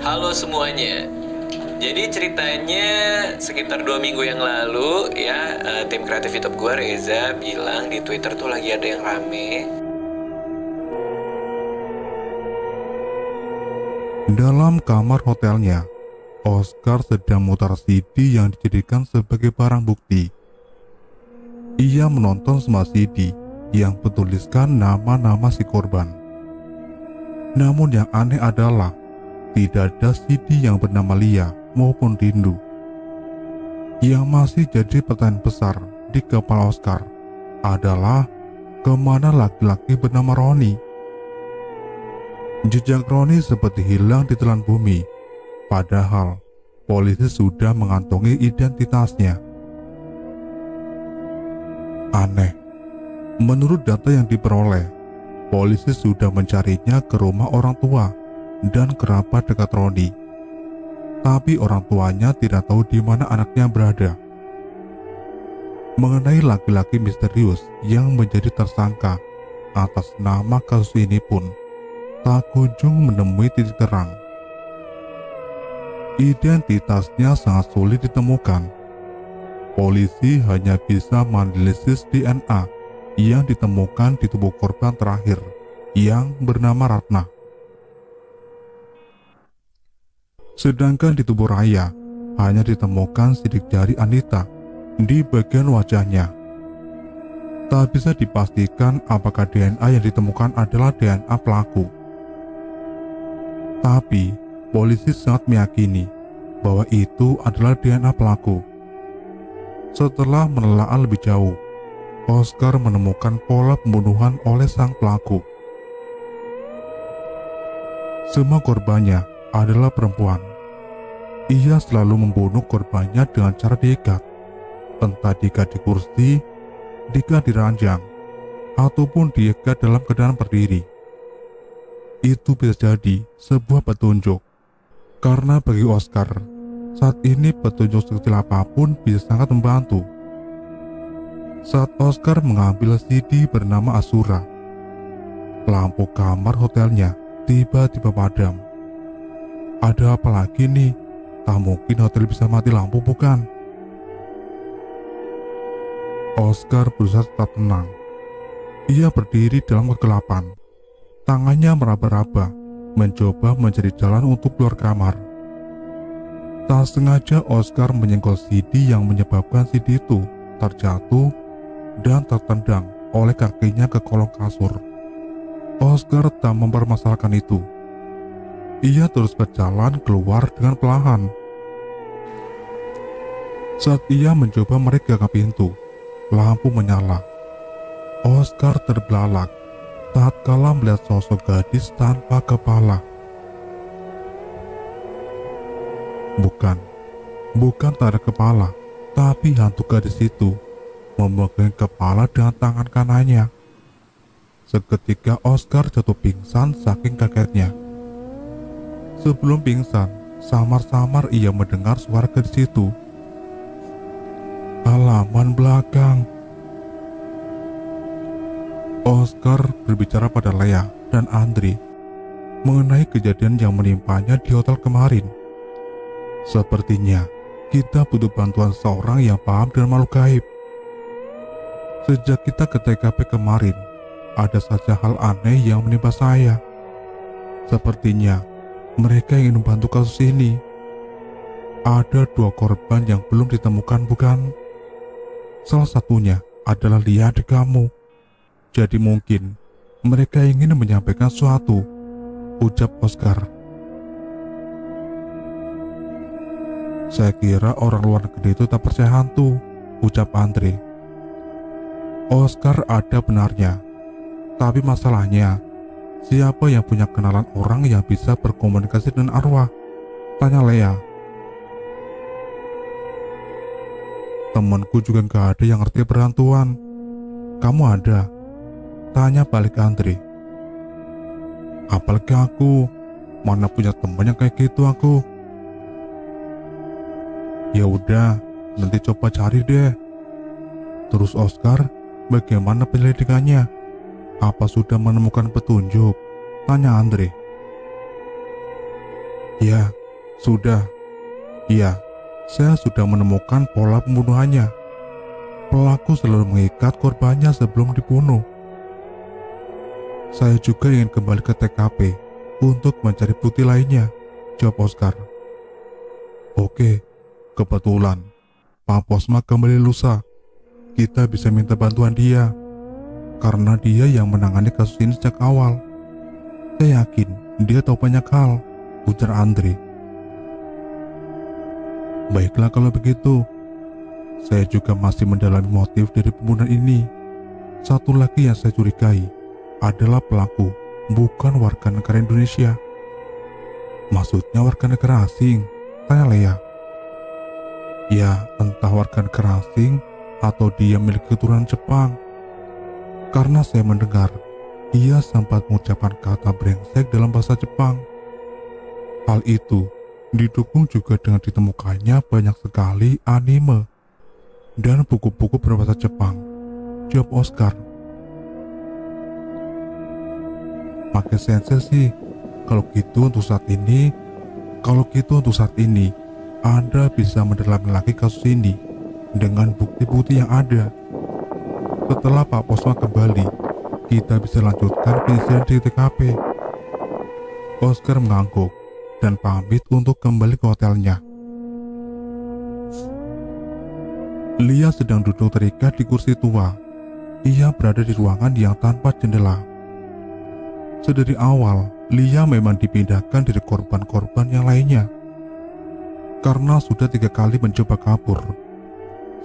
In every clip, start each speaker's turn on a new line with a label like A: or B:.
A: Halo semuanya. Jadi ceritanya sekitar 2 minggu yang lalu ya, tim kreatif YouTube gue Reza bilang di Twitter tuh lagi ada yang rame.
B: Dalam kamar hotelnya, Oscar sedang mutar CD yang dijadikan sebagai barang bukti. Ia menonton semua CD yang bertuliskan nama-nama si korban. Namun yang aneh adalah tidak ada CD yang bernama Lia maupun Rindu. Yang masih jadi pertanyaan besar di kepala Oscar adalah kemana laki-laki bernama Roni. Jejak Roni seperti hilang di telan bumi, padahal polisi sudah mengantongi identitasnya. Aneh, menurut data yang diperoleh, polisi sudah mencarinya ke rumah orang tua dan kerabat dekat Roni. Tapi orang tuanya tidak tahu di mana anaknya berada. Mengenai laki-laki misterius yang menjadi tersangka atas nama kasus ini pun tak kunjung menemui titik terang. Identitasnya sangat sulit ditemukan. Polisi hanya bisa menganalisis DNA yang ditemukan di tubuh korban terakhir yang bernama Ratna. Sedangkan di tubuh Raya hanya ditemukan sidik jari Anita di bagian wajahnya. Tak bisa dipastikan apakah DNA yang ditemukan adalah DNA pelaku. Tapi, polisi sangat meyakini bahwa itu adalah DNA pelaku. Setelah menelaah lebih jauh, Oscar menemukan pola pembunuhan oleh sang pelaku. Semua korbannya adalah perempuan. Ia selalu membunuh korbannya dengan cara diikat, entah diikat di kursi, diikat di ranjang, ataupun diikat dalam keadaan berdiri. Itu bisa jadi sebuah petunjuk, karena bagi Oscar, saat ini petunjuk sekecil apapun bisa sangat membantu. Saat Oscar mengambil CD bernama Asura, lampu kamar hotelnya tiba-tiba padam. Ada apa lagi nih? Tak mungkin hotel bisa mati lampu, bukan? Oscar berusaha tetap tenang. Ia berdiri dalam kegelapan. Tangannya meraba-raba, mencoba mencari jalan untuk keluar kamar. Tak sengaja Oscar menyenggol CD yang menyebabkan CD itu terjatuh dan tertendang oleh kakinya ke kolong kasur. Oscar tak mempermasalahkan itu. Ia terus berjalan keluar dengan perlahan. Saat ia mencoba meregang pintu, lampu menyala. Oscar terbelalak tatkala melihat sosok gadis tanpa kepala. Bukan tak ada kepala, tapi hantu gadis itu memegang kepala dengan tangan kanannya. Seketika Oscar jatuh pingsan saking kagetnya. Sebelum pingsan, samar-samar ia mendengar suara gadis itu. Halaman belakang. Oscar berbicara pada Lea dan Andri mengenai kejadian yang menimpanya di hotel kemarin. Sepertinya kita butuh bantuan seorang yang paham dengan makhluk gaib. Sejak kita ke TKP kemarin, ada saja hal aneh yang menimpa saya. Sepertinya mereka ingin membantu kasus ini. Ada 2 korban yang belum ditemukan, bukan? Salah satunya adalah Lia adik kamu. Jadi mungkin mereka ingin menyampaikan sesuatu, ucap Oscar. Saya kira orang luar negeri itu tak percaya hantu, ucap Andre. Oscar ada benarnya, tapi masalahnya, siapa yang punya kenalan orang yang bisa berkomunikasi dengan arwah? Tanya Lea. Temanku juga gak ada yang ngerti berhantuan. Kamu ada? Tanya balik Andre. Apalagi aku, mana punya teman yang kayak gitu aku. Ya udah, nanti coba cari deh. Terus Oscar, bagaimana penyelidikannya? Apa sudah menemukan petunjuk? Tanya Andre. Ya, sudah. Iya, saya sudah menemukan pola pembunuhannya. Pelaku selalu mengikat korbannya sebelum dibunuh. Saya juga ingin kembali ke TKP untuk mencari bukti lainnya, jawab Oscar. Oke, kebetulan Pak Posma kembali lusa. Kita bisa minta bantuan dia, karena dia yang menangani kasus ini sejak awal. Saya yakin dia tahu banyak hal, ujar Andre. Baiklah kalau begitu. Saya juga masih mendalami motif dari pembunuhan ini. Satu lagi yang saya curigai adalah pelaku bukan warga negara Indonesia. Maksudnya warga negara asing, tanya Lea. Ya, entah warga negara asing atau dia milik keturunan Jepang. Karena saya mendengar ia sempat mengucapkan kata brengsek dalam bahasa Jepang. Hal itu didukung juga dengan ditemukannya banyak sekali anime dan buku-buku berbahasa Jepang, jawab Oscar. Pakai sensei sih, kalau gitu untuk saat ini, Anda bisa mendalami lagi kasus ini dengan bukti-bukti yang ada. Setelah Pak Posma kembali, kita bisa lanjutkan penyisiran di TKP. Oscar mengangguk dan pamit untuk kembali ke hotelnya. Lia sedang duduk terikat di kursi tua. Ia berada di ruangan yang tanpa jendela. Sedari awal, Lia memang dipindahkan dari korban-korban yang lainnya. Karena sudah 3 kali mencoba kabur.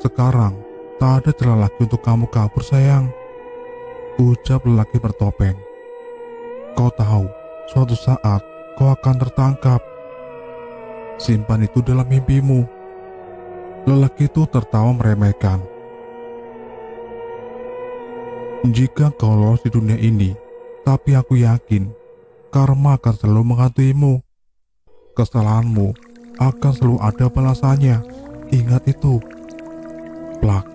B: Sekarang, tak ada celah lagi untuk kamu kabur sayang, ucap lelaki bertopeng. Kau tahu, suatu saat kau akan tertangkap. Simpan itu dalam mimpimu. Lelaki itu tertawa meremehkan. Jika kau lolos di dunia ini, tapi aku yakin karma akan selalu menghantuimu. Kesalahanmu akan selalu ada balasannya. Ingat itu. Plak.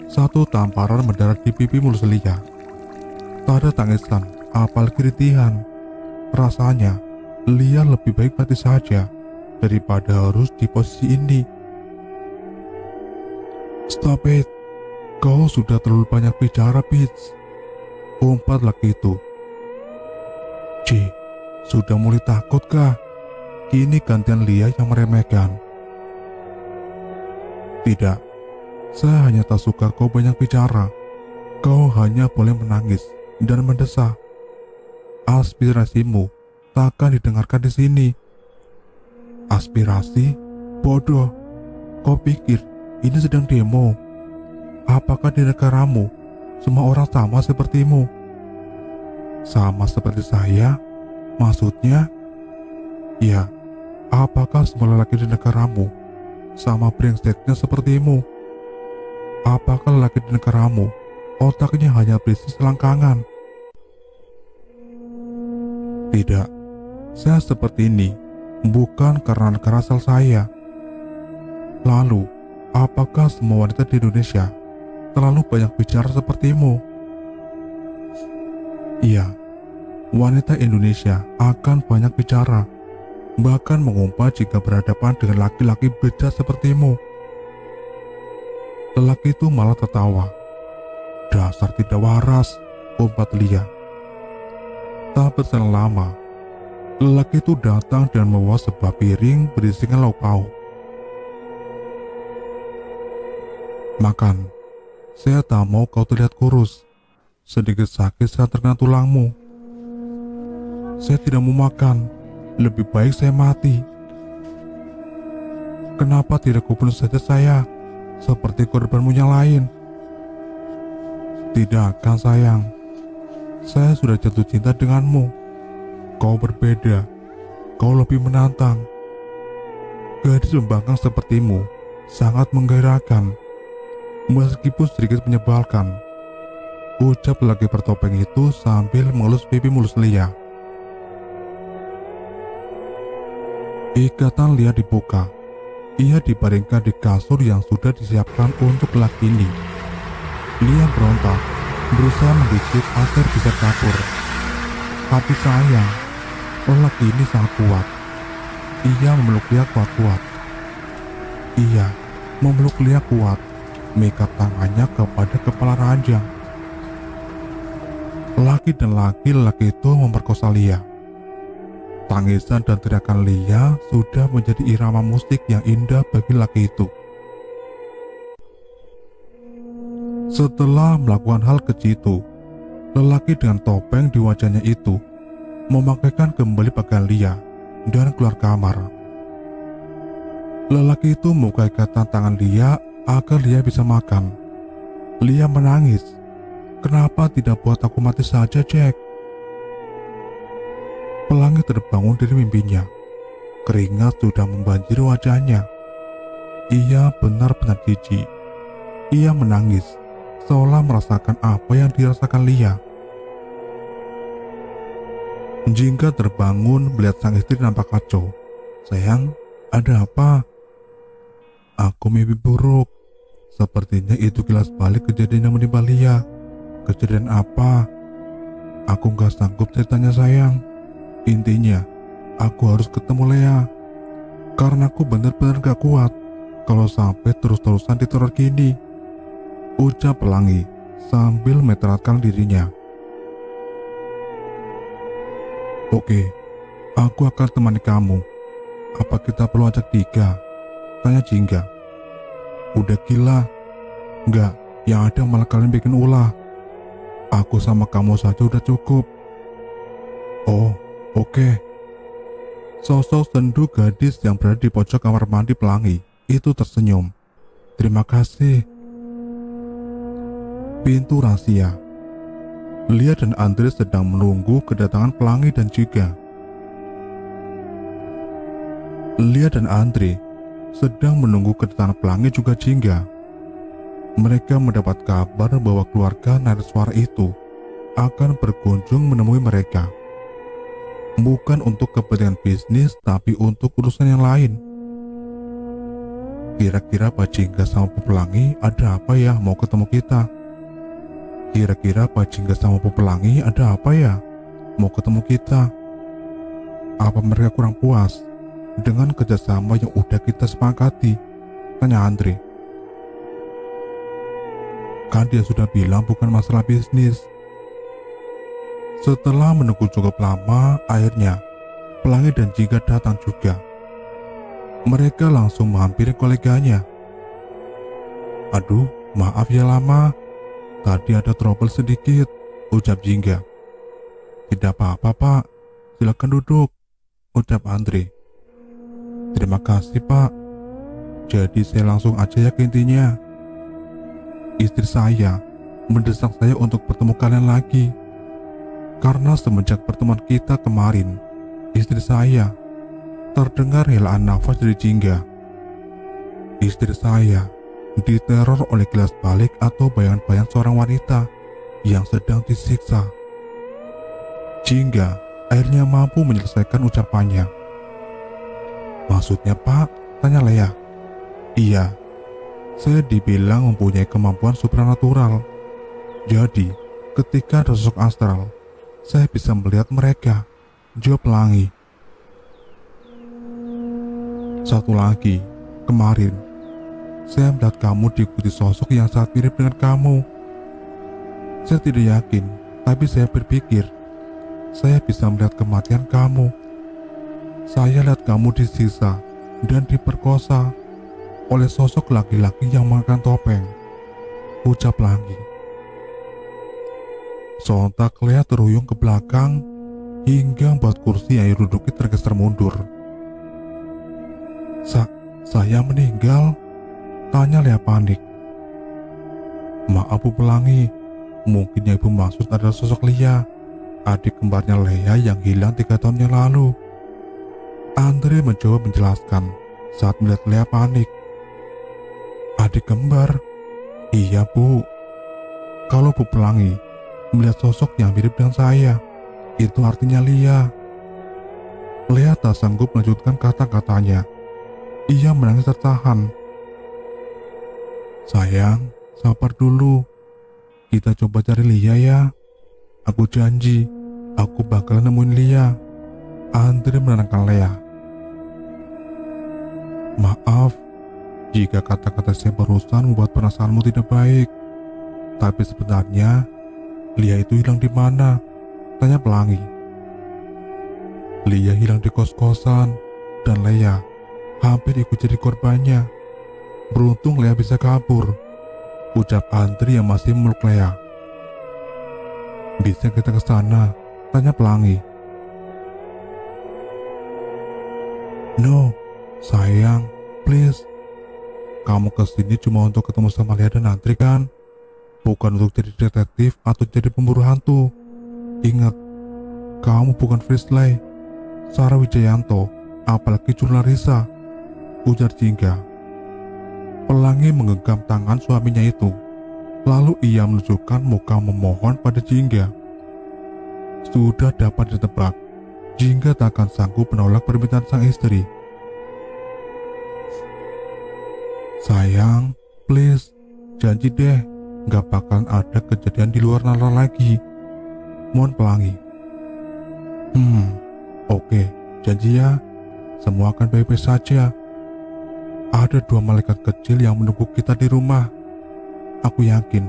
B: Satu tamparan mendarat di pipi mulus Lia. Tak ada tangisan, apalagi rintihan. Rasanya Lia lebih baik mati saja daripada harus di posisi ini. Stop it. Kau sudah terlalu banyak bicara, Pitts. Umpat laki itu. Ci, sudah mulai takut kah? Kini gantian Lia yang meremehkan. Tidak, saya hanya tak suka kau banyak bicara. Kau hanya boleh menangis dan mendesak. Aspirasimu tak akan didengarkan di sini. Aspirasi? Bodoh. Kau pikir ini sedang demo? Apakah di negaramu semua orang sama sepertimu? Sama seperti saya? Maksudnya? Ya, apakah semua lelaki di negaramu sama brengseknya sepertimu? Apakah lelaki di negaramu otaknya hanya berisi selangkangan? Tidak, saya seperti ini bukan karena negara asal saya. Lalu, apakah semua wanita di Indonesia terlalu banyak bicara sepertimu? Iya, wanita Indonesia akan banyak bicara, bahkan mengumpat jika berhadapan dengan laki-laki bejat sepertimu. Lelaki itu malah tertawa. Dasar tidak waras, umpat Lia. Tak berselang lama, lelaki itu datang dan membawa sebuah piring berisikan lauk pauk. Makan. Saya tak mau kau terlihat kurus. Sedikit sakit saat terkena tulangmu. Saya tidak mau makan. Lebih baik saya mati. Kenapa tidak kau bunuh saja saya, seperti korbanmu yang lain? Tidak akan sayang. Saya sudah jatuh cinta denganmu. Kau berbeda. Kau lebih menantang. Gadis membangkang sepertimu sangat menggairahkan, meskipun sedikit menyebalkan, ucap lelaki bertopeng itu sambil mengelus pipi mulus Lia. Ikatan Lia dibuka. Ia dibaringkan di kasur yang sudah disiapkan untuk lelaki ini. Lia berontak, berusaha menggigit agar bisa kabur. Tapi sayang, lelaki ini sangat kuat. ia memeluk Lia kuat-kuat. Ia memeluk Lia kuat, mengikat tangannya kepada kepala ranjang. Laki dan laki itu memperkosa Lia. Tangisan dan teriakan Lia sudah menjadi irama musik yang indah bagi laki itu. Setelah melakukan hal keji itu, lelaki dengan topeng di wajahnya itu memakaikan kembali pakaian Lia dan keluar kamar. Lelaki itu membuka ikatan tangan Lia agar Lia bisa makan. Lia menangis. "Kenapa tidak buat aku mati saja, Jack?" Pelangi terbangun dari mimpinya. Keringat sudah membanjiri wajahnya. Ia benar-benar jijik. Ia menangis, seolah merasakan apa yang dirasakan Lia. Jingga terbangun melihat sang istri nampak kacau. "Sayang, ada apa?" "Aku mimpi buruk. Sepertinya itu kilas balik kejadian yang menimpa Lia." "Kejadian apa?" "Aku gak sanggup ceritanya, sayang. Intinya, aku harus ketemu Lea. Karena aku benar-benar gak kuat kalau sampai terus-terusan diteror gini," ucap Pelangi sambil meteratkan dirinya. "Oke, aku akan temani kamu. Apa kita perlu ajak Dika?" tanya Jingga. "Udah gila. Enggak, yang ada malah kalian bikin ulah. Aku sama kamu saja udah cukup." "Oh, oke." Sosok sendu gadis yang berada di pojok kamar mandi Pelangi itu tersenyum. "Terima kasih." Pintu rahasia. Lia dan Andre sedang menunggu kedatangan Pelangi dan Jingga. Lia dan Andre sedang menunggu kedatangan Pelangi juga Jingga. Mereka mendapat kabar bahwa keluarga Nareswara itu akan berkunjung menemui mereka. Bukan untuk kepentingan bisnis, tapi untuk urusan yang lain. Kira-kira Pak Jingga sama Bu Pelangi ada apa ya mau ketemu kita? Kira-kira Pak Jingga sama Bu Pelangi ada apa ya mau ketemu kita? Apa mereka kurang puas dengan kerjasama yang udah kita sepakati? Tanya Andre. Kan dia sudah bilang bukan masalah bisnis. Setelah menunggu cukup lama, akhirnya Pelangi dan Jingga datang juga. Mereka langsung menghampiri koleganya. "Aduh, maaf ya lama. Tadi ada trouble sedikit," ucap Jingga. "Tidak apa-apa, Pak. Silakan duduk," ucap Andre. "Terima kasih, Pak. Jadi saya langsung aja ya ke intinya. Istri saya mendesak saya untuk bertemu kalian lagi. Karena semenjak pertemuan kita kemarin, istri saya..." Terdengar helaan nafas dari Jingga. "Istri saya diteror oleh kilas balik atau bayangan-bayangan seorang wanita yang sedang disiksa." Jingga akhirnya mampu menyelesaikan ucapannya. "Maksudnya, Pak?" tanya Lea. "Iya, saya dibilang mempunyai kemampuan supranatural. Jadi, ketika ada sosok astral, saya bisa melihat mereka," jawab Pelangi. "Satu lagi, kemarin saya melihat kamu diikuti sosok yang sangat mirip dengan kamu. Saya tidak yakin, tapi saya berpikir saya bisa melihat kematian kamu. Saya lihat kamu disiksa dan diperkosa oleh sosok laki-laki yang mengenakan topeng," ucap Pelangi. Sontak Lea terhuyung ke belakang hingga membuat kursi yang diduduki tergeser mundur. Saya meninggal?" tanya Lea panik. "Maaf Bu Pelangi, mungkin yang Ibu maksud adalah sosok Lia, adik kembarnya Lea yang hilang 3 tahun yang lalu." Andre mencoba menjelaskan saat melihat Lea panik. "Adik kembar? Iya Bu. Kalau Bu Pelangi melihat sosok yang mirip dengan saya, itu artinya Lia." Lea tak sanggup melanjutkan kata-katanya. Ia menangis tertahan. "Sayang, sabar dulu. Kita coba cari Lia ya. Aku janji, aku bakalan nemuin Lia." Andre menenangkan Lea. Maaf jika kata-kata saya barusan membuat perasaanmu tidak baik. Tapi sebenarnya Lia itu hilang di mana? Tanya Pelangi. Lia hilang di kos-kosan dan Lea hampir ikut jadi korbannya. Beruntung Lea bisa kabur, ucap Andri yang masih memeluk Lea. Bisa kita ke sana? Tanya Pelangi. No, sayang, please. Kamu kesini cuma untuk ketemu sama Lea dan Andri kan? Bukan untuk jadi detektif atau jadi pemburu hantu. Ingat, kamu bukan Frisley, Sarah Wijayanto, apalagi jurnalisa, ujar Jingga. Pelangi menggenggam tangan suaminya itu. Lalu ia menunjukkan muka memohon pada Jingga. Sudah dapat ditebak, Jingga tak akan sanggup menolak permintaan sang istri. Sayang, please, janji deh, gak bakalan ada kejadian di luar nalar lagi. Mohon Pelangi. Oke, janji ya, semua akan baik-baik saja. Ada 2 malaikat kecil yang menunggu kita di rumah. Aku yakin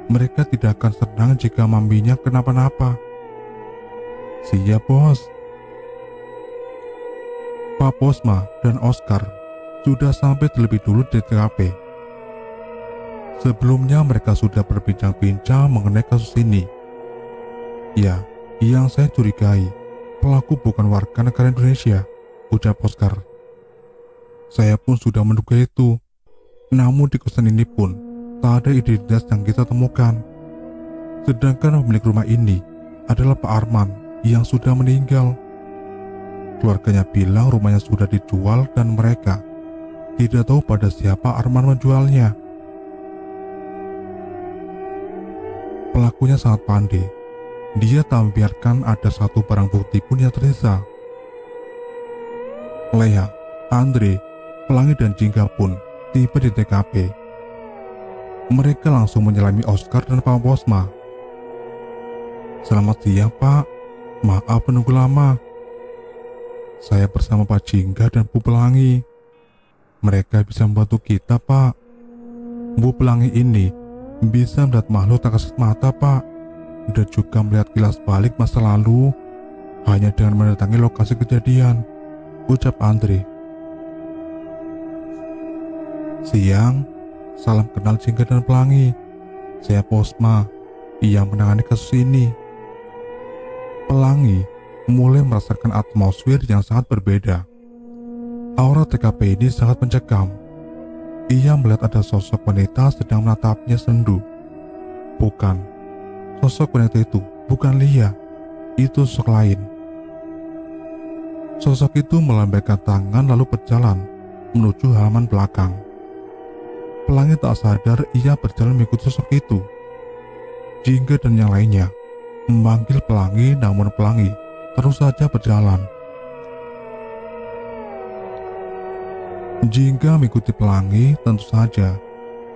B: mereka tidak akan senang jika maminya kenapa-napa. Siap, bos. Pak Posma dan Oscar sudah sampai terlebih dulu di TKP. Sebelumnya mereka sudah berbincang-bincang mengenai kasus ini. Ya, yang saya curigai, pelaku bukan warga negara Indonesia, ucap Oscar. Saya pun sudah menduga itu. Namun di kosan ini pun tak ada identitas yang kita temukan. Sedangkan pemilik rumah ini adalah Pak Arman yang sudah meninggal. Keluarganya bilang rumahnya sudah dijual dan mereka tidak tahu pada siapa Arman menjualnya. Pelakunya sangat pandai. Dia tak membiarkan ada satu barang bukti pun yang tersisa. Lea, Andre, Pelangi dan Jingga pun tiba di TKP. Mereka langsung menyelami Oscar dan Pak Posma. Selamat siang, Pak. Maaf menunggu lama. Saya bersama Pak Jingga dan Bu Pelangi. Mereka bisa membantu kita, Pak. Bu Pelangi ini bisa melihat makhluk tak kasat mata, Pak. Dan juga melihat kilas balik masa lalu hanya dengan mendatangi lokasi kejadian, ucap Andre. Siang, salam kenal Jingga dan Pelangi. Saya Posma yang menangani kasus ini. Pelangi mulai merasakan atmosfer yang sangat berbeda. Aura TKP ini sangat mencekam. Ia melihat ada sosok wanita sedang menatapnya sendu. Bukan, sosok wanita itu bukan Lia, itu sosok lain. Sosok itu melambaikan tangan lalu berjalan menuju halaman belakang. Pelangi tak sadar ia berjalan mengikuti sosok itu. Jingga dan yang lainnya memanggil Pelangi, namun Pelangi terus saja berjalan. Jingga mengikuti Pelangi, tentu saja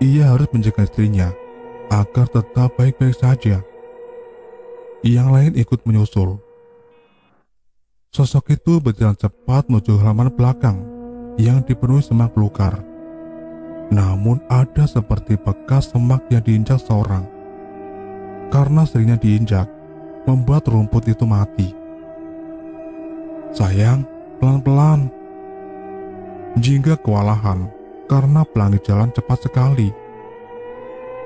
B: ia harus menjaga istrinya agar tetap baik-baik saja. Yang lain ikut menyusul. Sosok itu berjalan cepat menuju halaman belakang yang dipenuhi semak belukar. Namun ada seperti bekas semak yang diinjak seorang. Karena seringnya diinjak, membuat rumput itu mati. Sayang, pelan-pelan. Jingga kewalahan karena Pelangi jalan cepat sekali.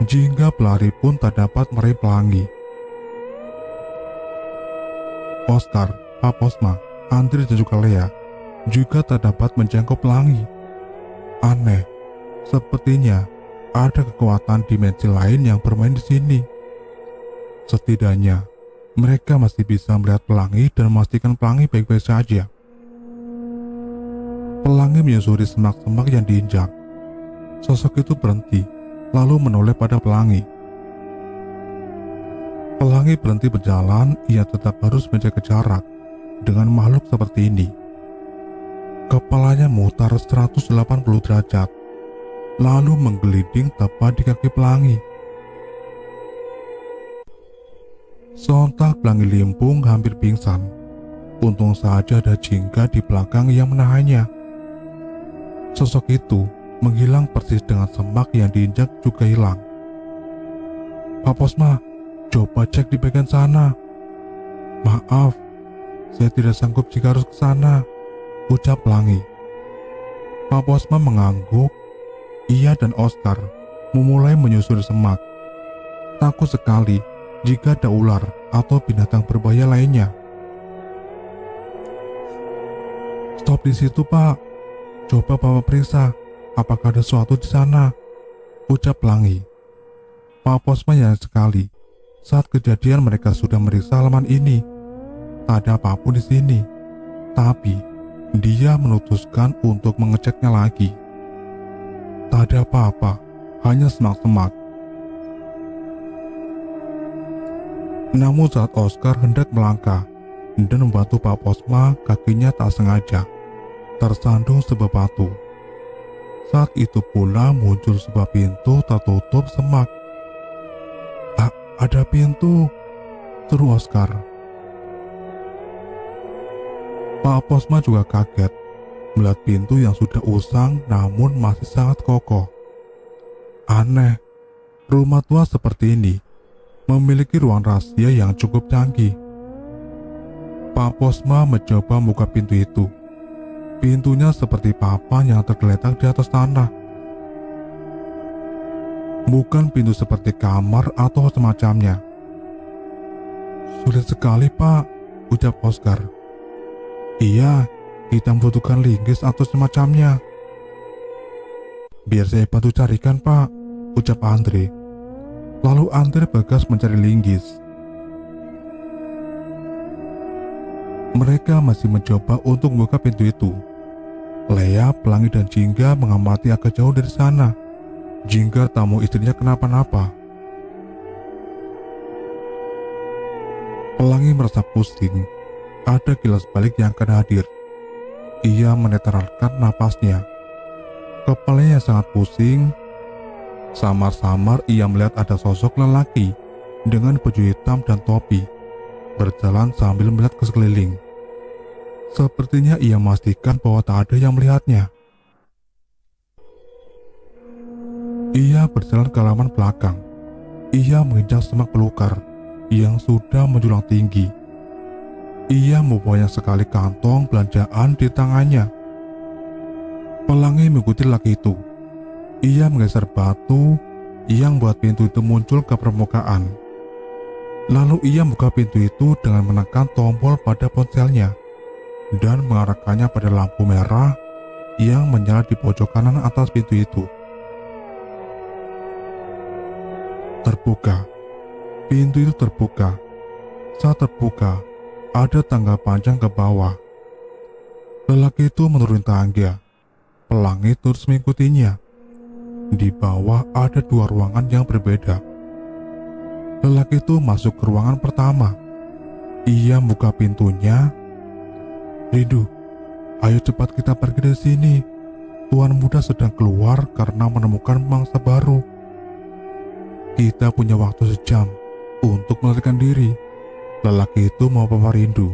B: Jingga pelari pun tak dapat meraih Pelangi. Oscar, Pak Posma, Andri dan juga Lea juga tak dapat menjangkau Pelangi. Aneh, sepertinya ada kekuatan dimensi lain yang bermain di sini. Setidaknya mereka masih bisa melihat Pelangi dan memastikan Pelangi baik-baik saja. Pelangi menyusuri semak-semak yang diinjak. Sosok itu berhenti, lalu menoleh pada Pelangi. Pelangi berhenti berjalan, ia tetap harus menjaga jarak dengan makhluk seperti ini. Kepalanya mutar 180 derajat, lalu menggelinding tepat di kaki Pelangi. Sontak Pelangi limpung hampir pingsan. Untung saja ada Jingga di belakang yang menahannya. Sosok itu menghilang persis dengan semak yang diinjak juga hilang. Pak Posma, coba cek di bagian sana. Maaf, saya tidak sanggup jika harus ke sana, ucap Pelangi. Pak Posma mengangguk. Ia dan Oscar memulai menyusuri semak. Takut sekali jika ada ular atau binatang berbahaya lainnya. Stop di situ, Pak. Coba Bapak periksa apakah ada sesuatu di sana, ucap Pelangi. Pak Posma heran sekali. Saat kejadian mereka sudah meriksa halaman ini. Tak ada apapun di sini. Tapi dia memutuskan untuk mengeceknya lagi. Tak ada apa-apa, hanya semak-semak. Namun saat Oscar hendak melangkah dan membantu Pak Posma, kakinya tak sengaja tersandung sebuah batu. Saat itu pula muncul sebuah pintu tertutup semak. Ada pintu, seru Oscar. Pak Posma juga kaget melihat pintu yang sudah usang namun masih sangat kokoh. Aneh, rumah tua seperti ini memiliki ruang rahasia yang cukup canggih. Pak Posma mencoba buka pintu itu. Pintunya seperti papan yang tergeletak di atas tanah. Bukan pintu seperti kamar atau semacamnya. Sulit sekali, Pak, ucap Oscar. Iya, kita membutuhkan linggis atau semacamnya. Biar saya bantu carikan, Pak, ucap Andre. Lalu Andre bergegas mencari linggis. Mereka masih mencoba untuk membuka pintu itu. Lea, Pelangi, dan Jingga mengamati agak jauh dari sana. Jingga tak mau istrinya kenapa-napa. Pelangi merasa pusing. Ada kilas balik yang akan hadir. Ia menetralkan napasnya. Kepalanya sangat pusing. Samar-samar ia melihat ada sosok lelaki dengan baju hitam dan topi berjalan sambil melihat ke sekeliling. Sepertinya ia memastikan bahwa tak ada yang melihatnya. Ia berjalan ke halaman belakang. Ia menginjak semak belukar yang sudah menjulang tinggi. Ia membawa sekali kantong belanjaan di tangannya. Pelangi mengikuti laki itu. Ia menggeser batu yang membuat pintu itu muncul ke permukaan. Lalu ia membuka pintu itu dengan menekan tombol pada ponselnya dan mengarahkannya pada lampu merah yang menyala di pojok kanan atas pintu itu. Terbuka. Pintu itu terbuka. Saat terbuka, ada tangga panjang ke bawah. Lelaki itu menurun tangga. Pelangi terus mengikutinya. Di bawah ada dua ruangan yang berbeda. Lelaki itu masuk ke ruangan pertama. Ia membuka pintunya. Rindu, ayo cepat kita pergi dari sini. Tuan muda sedang keluar karena menemukan mangsa baru. Kita punya waktu sejam untuk melarikan diri. Lelaki itu mau Papa Rindu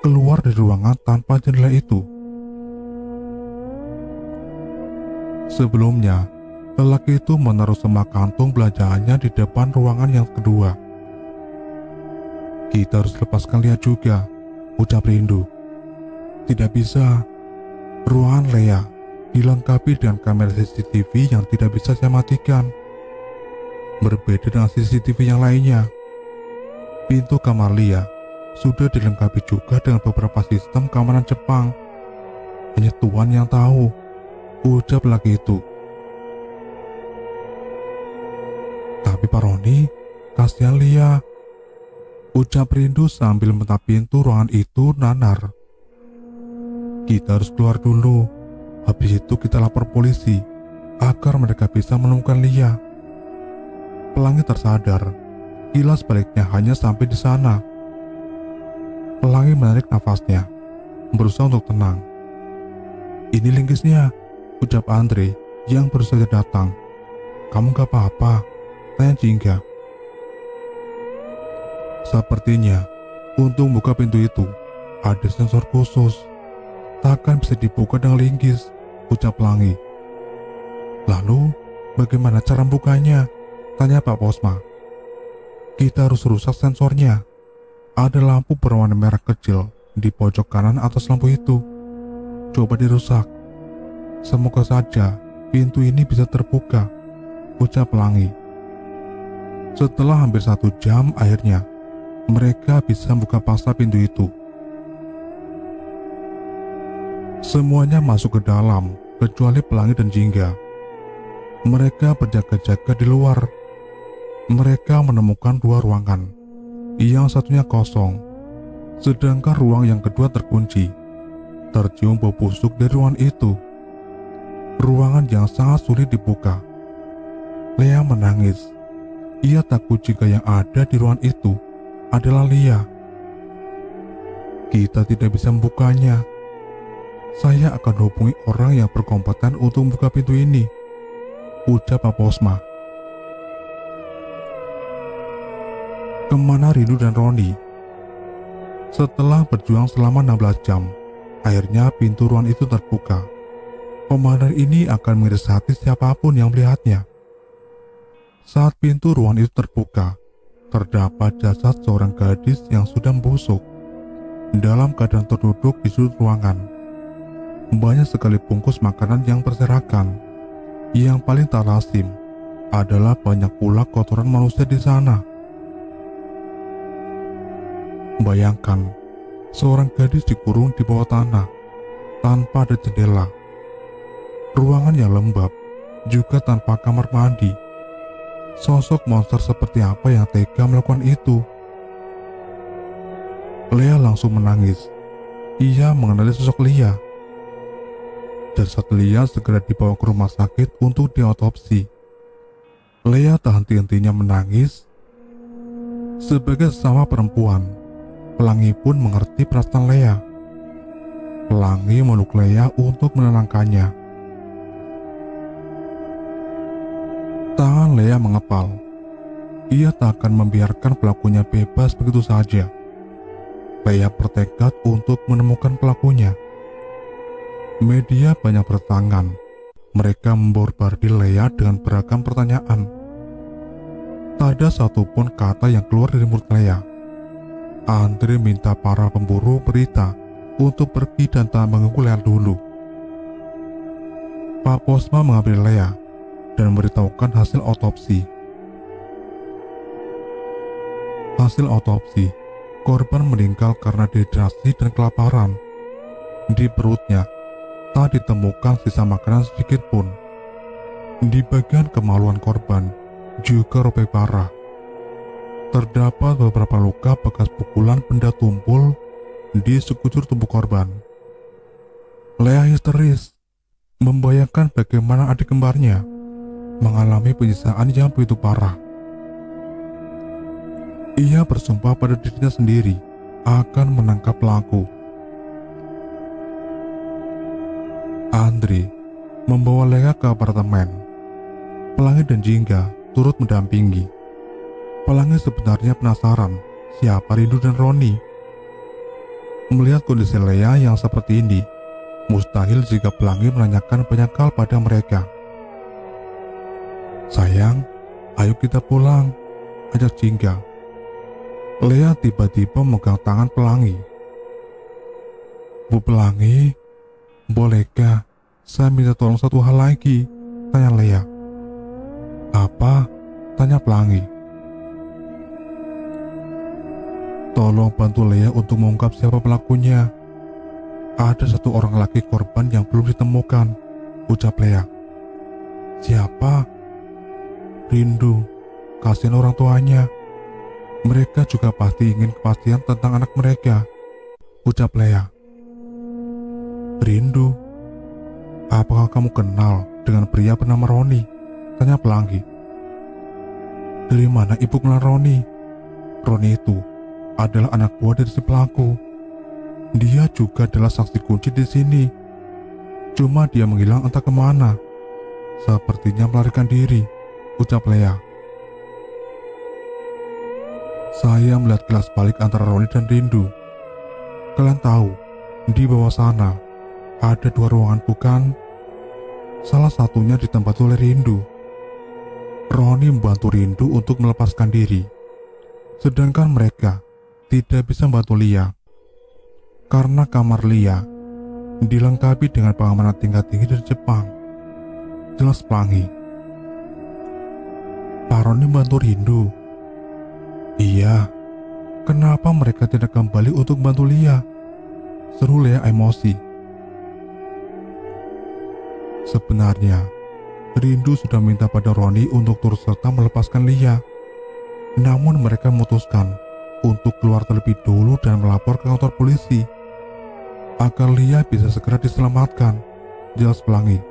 B: keluar dari ruangan tanpa jendela itu. Sebelumnya, lelaki itu menaruh semak kantung belanjaannya di depan ruangan yang kedua. Kita harus lepaskan Lea juga, ucap Rindu. Tidak bisa. Ruangan Lea dilengkapi dengan kamera CCTV yang tidak bisa saya matikan. Berbeda dengan CCTV yang lainnya. Pintu kamar Lea sudah dilengkapi juga dengan beberapa sistem keamanan Jepang. Hanya Tuan yang tahu, ucap laki itu. Tapi Pak Roni, kasihan Lea, ucap Rindu sambil menatap pintu ruangan itu nanar. Kita harus keluar dulu. Habis itu kita lapor polisi agar mereka bisa menemukan Lea. Pelangi tersadar. Kilas baliknya hanya sampai di sana. Pelangi menarik nafasnya, berusaha untuk tenang. Ini linggisnya, ucap Andre yang baru saja datang. Kamu gak apa-apa? Tanya Jingga. Sepertinya untuk membuka pintu itu ada sensor khusus. Takkan bisa dibuka dengan linggis, ucap Pelangi. Lalu, bagaimana cara membukanya? Tanya Pak Posma. Kita harus rusak sensornya. Ada lampu berwarna merah kecil di pojok kanan atas lampu itu. Coba dirusak. Semoga saja pintu ini bisa terbuka, ucap Pelangi. Setelah hampir 1 jam, akhirnya mereka bisa membuka paksa pintu itu. Semuanya masuk ke dalam, kecuali Pelangi dan Jingga. Mereka berjaga-jaga di luar. Mereka menemukan 2 ruangan. Yang satunya kosong, sedangkan ruang yang kedua terkunci. Tercium bau busuk dari ruangan itu. Ruangan yang sangat sulit dibuka. Lea menangis. Ia takut jika yang ada di ruangan itu adalah Lia. Kita tidak bisa membukanya. Saya akan hubungi orang yang berkompeten untuk membuka pintu ini, ucap Pak Posma. Kemana Rindu dan Roni? Setelah berjuang selama 16 jam, akhirnya pintu ruangan itu terbuka. Pemandangan ini akan mengiris hati siapapun yang melihatnya. Saat pintu ruangan itu terbuka, terdapat jasad seorang gadis yang sudah membusuk dalam keadaan terduduk di sudut ruangan. Banyak sekali bungkus makanan yang berserakan. Yang paling tak lazim adalah banyak pula kotoran manusia di sana. Bayangkan, seorang gadis dikurung di bawah tanah tanpa ada jendela. Ruangan yang lembab, juga tanpa kamar mandi. Sosok monster seperti apa yang tega melakukan itu? Lea langsung menangis. Ia mengenali sosok Lia. Jasad Lia segera dibawa ke rumah sakit untuk diotopsi. Lea tak henti-hentinya menangis. Sebagai sesama perempuan, Pelangi pun mengerti perasaan Lea. Pelangi meluk Lea untuk menenangkannya. Tangan Lea mengepal. Ia tak akan membiarkan pelakunya bebas begitu saja. Lea bertekad untuk menemukan pelakunya. Media banyak bertangan. Mereka membombardir Lea dengan beragam pertanyaan. Tak ada satupun kata yang keluar dari mulut Lea. Andre minta para pemburu berita untuk pergi dan tak mengganggu Lea dulu. Pak Posma mengambil Lea dan memberitahukan hasil otopsi. Hasil otopsi, korban meninggal karena dehidrasi dan kelaparan. Di perutnya tak ditemukan sisa makanan sedikit pun. Di bagian kemaluan korban juga robek parah. Terdapat beberapa luka bekas pukulan benda tumpul di sekujur tubuh korban. Lea histeris, membayangkan bagaimana adik kembarnya mengalami penyiksaan yang begitu parah. Ia bersumpah pada dirinya sendiri akan menangkap pelaku. Andre membawa Lea ke apartemen. Pelangi dan Jingga turut mendampingi. Pelangi sebenarnya penasaran siapa Rindu dan Roni. Melihat kondisi Lea yang seperti ini, mustahil jika Pelangi menanyakan banyak hal pada mereka. Sayang, ayo kita pulang, ajak Jingga. Lea tiba-tiba memegang tangan Pelangi. Bu Pelangi, bolehkah saya minta tolong satu hal lagi? Tanya Lea. Apa? Tanya Pelangi. Tolong bantu Lea untuk mengungkap siapa pelakunya. Ada satu orang laki korban yang belum ditemukan, ucap Lea. Siapa? Rindu. Kasihan orang tuanya. Mereka juga pasti ingin kepastian tentang anak mereka, ucap Lea. Rindu? Apakah kamu kenal dengan pria bernama Roni? Tanya Pelangi. Dari mana ibu kenal Roni? Roni itu adalah anak buah dari si pelaku. Dia juga adalah saksi kunci di sini. Cuma dia menghilang entah kemana. Sepertinya melarikan diri, ucap Lea. Saya melihat kilas balik antara Roni dan Rindu. Kalian tahu, di bawah sana ada 2 ruangan bukan? Salah satunya ditempati oleh Rindu. Roni membantu Rindu untuk melepaskan diri, sedangkan mereka tidak bisa membantu Lia karena kamar Lia dilengkapi dengan pengamanan tingkat tinggi dari Jepang. Jelas pelangi. Pak Roni membantu Rindu. Iya, kenapa mereka tidak kembali untuk membantu Lia? Seru Lia emosi. Sebenarnya, Rindu sudah minta pada Roni untuk turut serta melepaskan Lia. Namun mereka memutuskan untuk keluar terlebih dulu dan melapor ke kantor polisi agar Lia bisa segera diselamatkan. Jelas pelangi.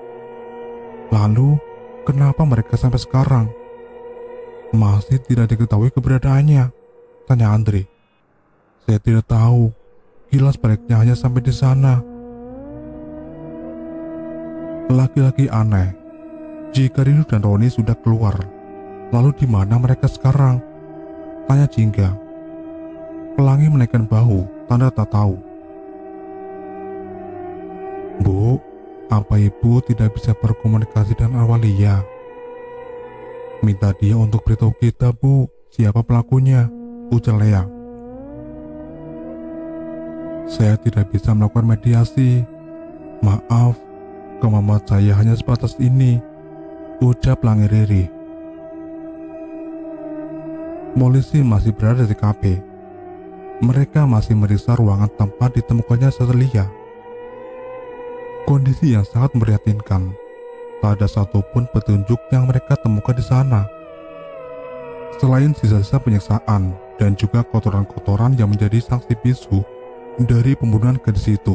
B: Lalu, kenapa mereka sampai sekarang masih tidak diketahui keberadaannya? Tanya Andre. Saya tidak tahu. Kilas baliknya hanya sampai di sana. Laki-laki aneh. Jika Rindu dan Roni sudah keluar, lalu di mana mereka sekarang? Tanya Jingga. Pelangi menaikkan bahu, tanda tak tahu. Bu, apa ibu tidak bisa berkomunikasi dengan Awalia? Minta dia untuk beritahu kita, Bu, siapa pelakunya, ujar Lea. Saya tidak bisa melakukan mediasi. Maaf, kemampuan saya hanya sebatas ini, ujar Pelangi Riri. Polisi masih berada di TKP. Mereka masih meriksa ruangan tempat ditemukannya Lia. Kondisi yang sangat memprihatinkan. Tak ada satupun petunjuk yang mereka temukan di sana. Selain sisa-sisa penyiksaan dan juga kotoran-kotoran yang menjadi saksi bisu dari pembunuhan gadis itu.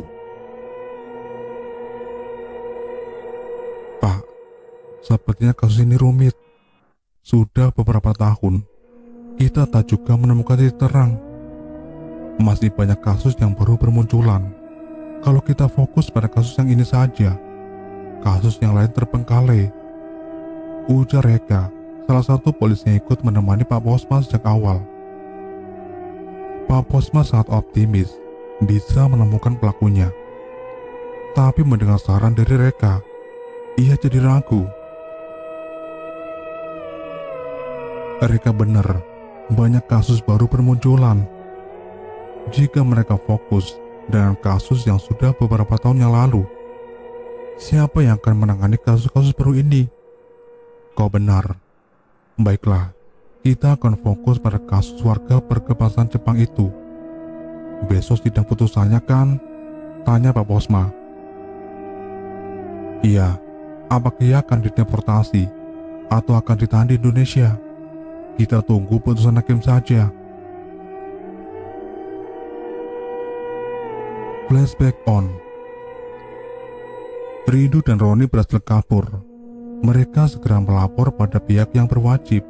B: Pak, sepertinya kasus ini rumit. Sudah beberapa tahun, kita tak juga menemukan titik terang. Masih banyak kasus yang baru bermunculan. Kalau kita fokus pada kasus yang ini saja, kasus yang lain terbengkalai, ujar Reka, salah satu polisi yang ikut menemani Pak Posma sejak awal. Pak Posma sangat optimis bisa menemukan pelakunya. Tapi mendengar saran dari Reka, ia jadi ragu. Reka benar, banyak kasus baru bermunculan. Jika mereka fokus dengan kasus yang sudah beberapa tahun yang lalu, siapa yang akan menangani kasus-kasus baru ini? Kau benar. Baiklah, kita akan fokus pada kasus warga berkebangsaan Jepang itu. Besok sidang putusannya kan? Tanya Pak Posma. Iya, apakah ia akan dideportasi atau akan ditahan di Indonesia? Kita tunggu putusan hakim saja. Flashback on. Rindu dan Roni berhasil kabur. Mereka segera melapor pada pihak yang berwajib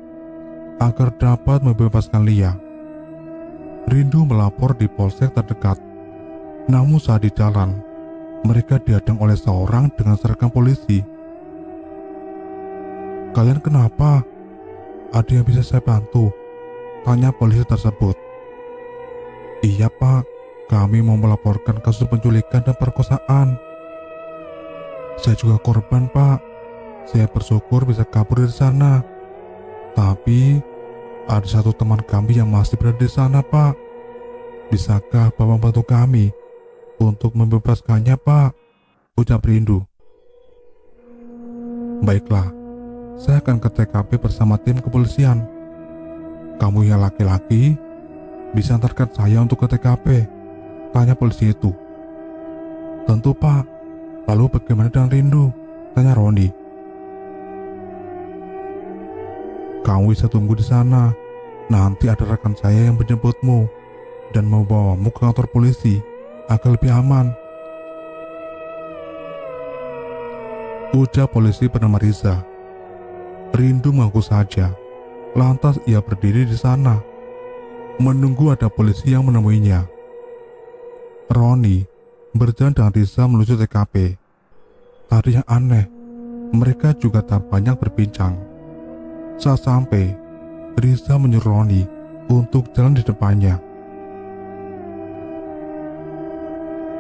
B: agar dapat membebaskan Lia. Rindu melapor di polsek terdekat. Namun saat di jalan, mereka dihadang oleh seorang dengan seragam polisi. Kalian kenapa? Ada yang bisa saya bantu? Tanya polisi tersebut. Iya Pak, kami mau melaporkan kasus penculikan dan perkosaan. Saya juga korban Pak. Saya bersyukur bisa kabur dari sana. Tapi ada satu teman kami yang masih berada di sana Pak. Bisakah Bapak membantu kami untuk membebaskannya Pak? Ucap Rindu. Baiklah, saya akan ke TKP bersama tim kepolisian. Kamu yang laki-laki bisa antarkan saya untuk ke TKP? Tanya polisi itu. Tentu Pak. Lalu bagaimana dengan Rindu? Tanya Roni. Kamu bisa tunggu di sana. Nanti ada rekan saya yang menjemputmu dan membawamu ke kantor polisi agar lebih aman. Ujar polisi bernama Riza. Rindu mengaku saja. Lantas ia berdiri di sana, menunggu ada polisi yang menemuinya. Roni berjalan dengan Riza menuju TKP. Tadi yang aneh, mereka juga tak banyak berbincang. Saat sampai, Riza menyuruh Roni untuk jalan di depannya.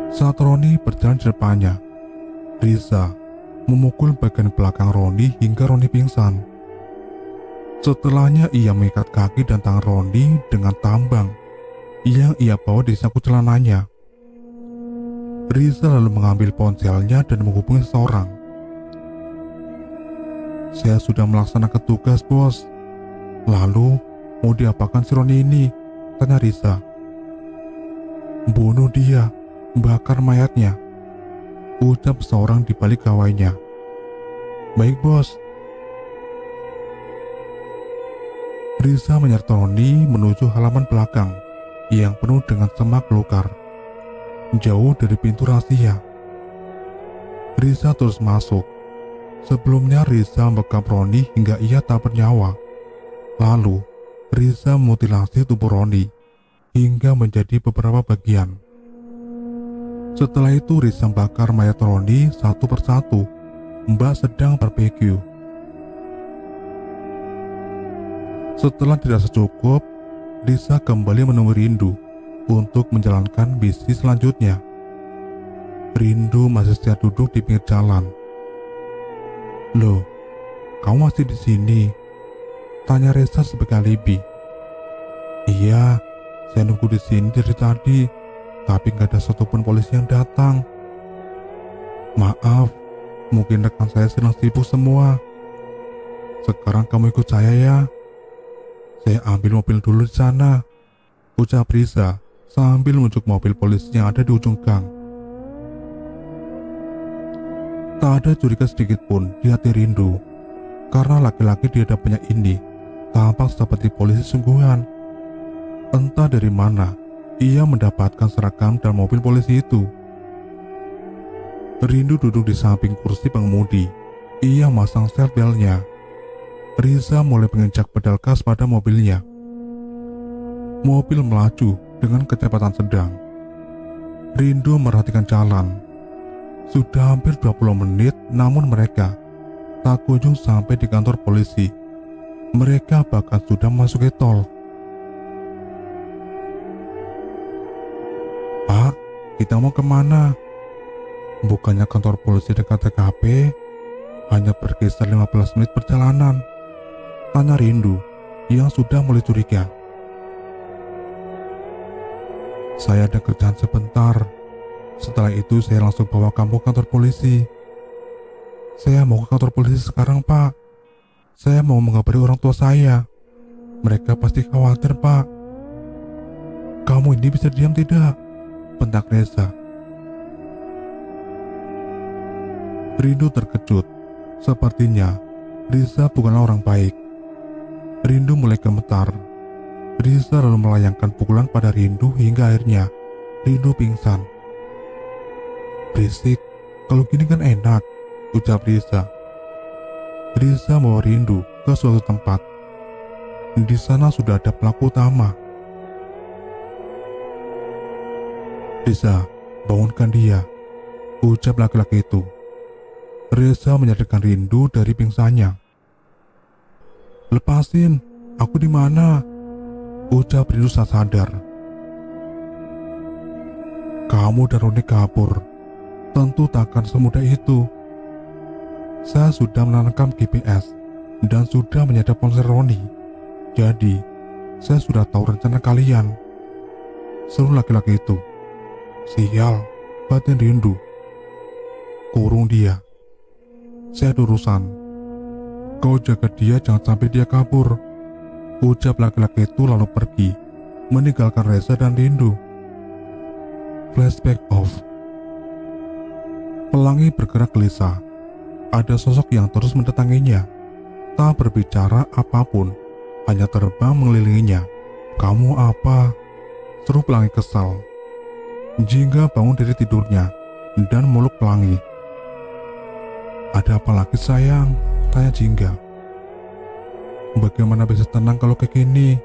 B: Saat Roni berjalan di depannya, Riza memukul bagian belakang Roni hingga Roni pingsan. Setelahnya ia mengikat kaki dan tangan Roni dengan tambang yang ia bawa di saku celananya. Riza lalu mengambil ponselnya dan menghubungi seseorang. "Saya sudah melaksanakan tugas, bos." "Lalu, mau diapakan si Roni ini?" tanya Riza. "Bunuh dia, bakar mayatnya," ucap seorang di balik gawainya. "Baik, bos." Riza menyeret Roni menuju halaman belakang yang penuh dengan semak belukar, jauh dari pintu rahasia. Riza terus masuk. Sebelumnya Riza membekap Roni hingga ia tak bernyawa. Lalu Riza memutilasi tubuh Roni hingga menjadi beberapa bagian. Setelah itu Riza membakar mayat Roni satu persatu. Mbak sedang barbeque. Setelah dirasa cukup, Riza kembali menemui Rindu untuk menjalankan bisnis selanjutnya. Rindu masih setia duduk di pinggir jalan. "Loh, kamu masih di sini?" tanya Reza sebagai alibi. "Iya, saya nunggu di sini dari tadi, tapi nggak ada satupun polisi yang datang. Maaf, mungkin rekan saya sedang sibuk semua. Sekarang kamu ikut saya ya. Saya ambil mobil dulu di sana," ucap Riza sambil menunjuk mobil polisi yang ada di ujung gang. Tak ada curiga sedikit pun di hati Rindu, karena laki-laki di hadapannya ini tampak seperti polisi sungguhan. Entah dari mana ia mendapatkan seragam dan mobil polisi itu. Rindu duduk di samping kursi pengemudi. Ia masang seatbeltnya. Riza mulai menginjak pedal gas pada mobilnya. Mobil melaju dengan kecepatan sedang. Rindu merhatikan jalan. Sudah hampir 20 menit, namun mereka tak kunjung sampai di kantor polisi. Mereka bahkan sudah memasuki tol. "Pak, kita mau kemana?" "Bukannya kantor polisi dekat TKP? Hanya berkisar 15 menit perjalanan," tanya Rindu yang sudah mulai curiga. "Saya ada kerjaan sebentar. Setelah itu saya langsung bawa kamu ke kantor polisi." "Saya mau ke kantor polisi sekarang, Pak. Saya mau mengabari orang tua saya. Mereka pasti khawatir, Pak." "Kamu ini bisa diam tidak?" bentak Reza. Rindu terkejut. Sepertinya Riza bukanlah orang baik. Rindu mulai gemetar. Riza lalu melayangkan pukulan pada Rindu hingga akhirnya Rindu pingsan. "Berisik, kalau gini kan enak," ucap Riza. Riza membawa Rindu ke suatu tempat. Di sana sudah ada pelaku utama. "Riza, bangunkan dia," ucap laki-laki itu. Reza menyadarkan Rindu dari pingsannya. "Lepasin, aku di mana?" ucap Rindu saat sadar. "Kamu dan Roni kabur. Tentu takkan semudah itu. Saya sudah menanamkan GPS dan sudah menyadap ponsel Roni. Jadi, saya sudah tahu rencana kalian," seru laki-laki itu. "Sial," batin Rindu. "Kurung dia. Saya ada urusan. Kau jaga dia, jangan sampai dia kabur," ucap laki-laki itu lalu pergi, meninggalkan Reza dan Rindu. Flashback off. Pelangi bergerak gelisah. Ada sosok yang terus mendatanginya. Tak berbicara apapun, hanya terbang mengelilinginya. "Kamu apa?" seru Pelangi kesal. Jingga bangun dari tidurnya dan meluk Pelangi. "Ada apa lagi sayang?" tanya Jingga. "Bagaimana bisa tenang kalau kayak gini?"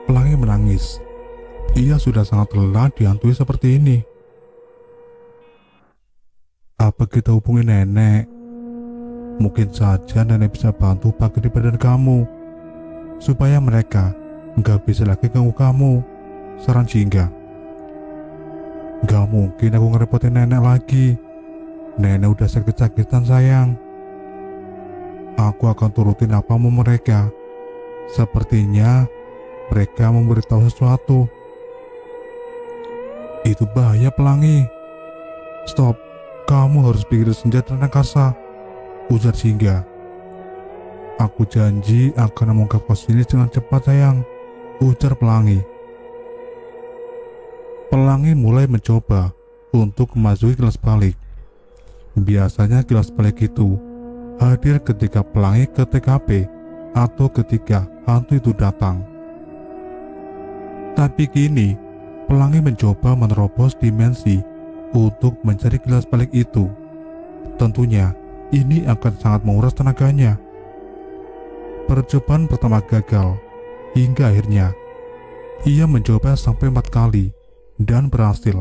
B: Pelangi menangis. Ia sudah sangat lelah dihantui seperti ini. "Apa kita hubungi nenek? Mungkin saja nenek bisa bantu pakai di badan kamu, supaya mereka nggak bisa lagi ganggu kamu," saran Jingga. "Nggak mungkin aku ngerepotin nenek lagi. Nenek udah sakit-sakitan sayang. Aku akan turutin apa mau mereka. Sepertinya mereka memberitahu sesuatu. Itu bahaya Pelangi. Stop, kamu harus pikir senjata angkasa, ujar Jingga. Aku janji akan mengungkap kasus ini dengan cepat sayang, ujar Pelangi. Pelangi mulai mencoba untuk memasuki kilas balik. Biasanya kilas balik itu hadir ketika Pelangi ke TKP atau ketika hantu itu datang. Tapi kini Pelangi mencoba menerobos dimensi untuk mencari kilas balik itu. Tentunya ini akan sangat menguras tenaganya. Percobaan pertama gagal, hingga akhirnya ia mencoba sampai 4 kali dan berhasil.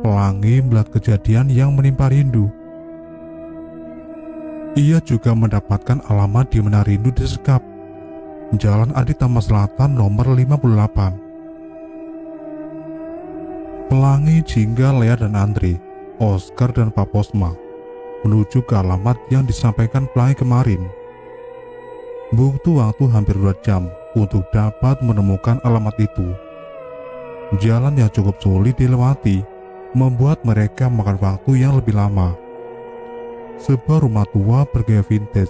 B: Pelangi melihat kejadian yang menimpa Rindu. Ia juga mendapatkan alamat di mana Rindu disekap. Jalan Aditama Selatan nomor 58. Pelangi, Jingga, Lea dan Andre, Oscar dan Pak Posma menuju ke alamat yang disampaikan Pelangi kemarin. Butuh waktu hampir 2 jam untuk dapat menemukan alamat itu. Jalan yang cukup sulit dilewati membuat mereka makan waktu yang lebih lama. Sebuah rumah tua bergaya vintage